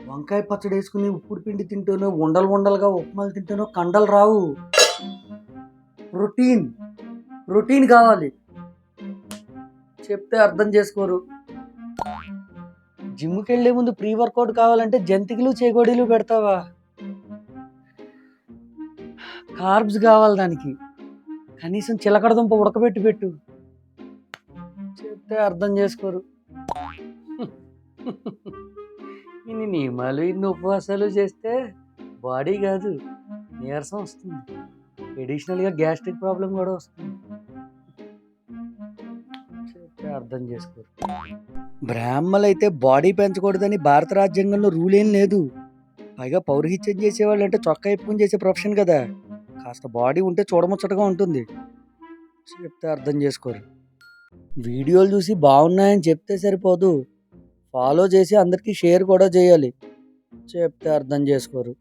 వంకాయ పచ్చడి వేసుకుని ఉప్పుడు పిండి తింటూనో ఉండలు ఉండలుగా ఉప్మాలు తింటూనో కండలు రావు. ప్రోటీన్ ప్రోటీన్ కావాలి. చెప్తే అర్థం చేసుకోరు. జిమ్కి వెళ్ళే ముందు ప్రీ వర్కౌట్ కావాలంటే జంతికలు చేగోడీలు పెడతావా? కార్బ్స్ కావాలి దానికి, కనీసం చిలకడ దుంప ఉడకబెట్టి పెట్టు. చెప్తే అర్థం చేసుకోరు. ఇన్ని నియమాలు ఇన్ని ఉపవాసాలు చేస్తే బాడీ కాదు నీరసం వస్తుంది. ఎడిషనల్గా గ్యాస్ట్రిక్ ప్రాబ్లం కూడా వస్తుంది. చెప్తే అర్థం చేసుకోరు. బ్రాహ్మలు అయితే బాడీ పెంచకూడదని భారత రాజ్యాంగంలో రూల్ ఏం లేదు. పైగా పౌరహిత్యం చేసేవాళ్ళు అంటే చొక్కా ఇప్పుకుని చేసే ప్రొఫెషన్ కదా, కాస్త బాడీ ఉంటే చూడముచ్చటగా ఉంటుంది. చెప్తే అర్థం చేసుకోరు. వీడియోలు చూసి బాగున్నాయని చెప్తే సరిపోదు, ఫాలో చేసి అందరికీ షేర్ కూడా చేయాలి. చెప్తే అర్థం చేసుకోరు.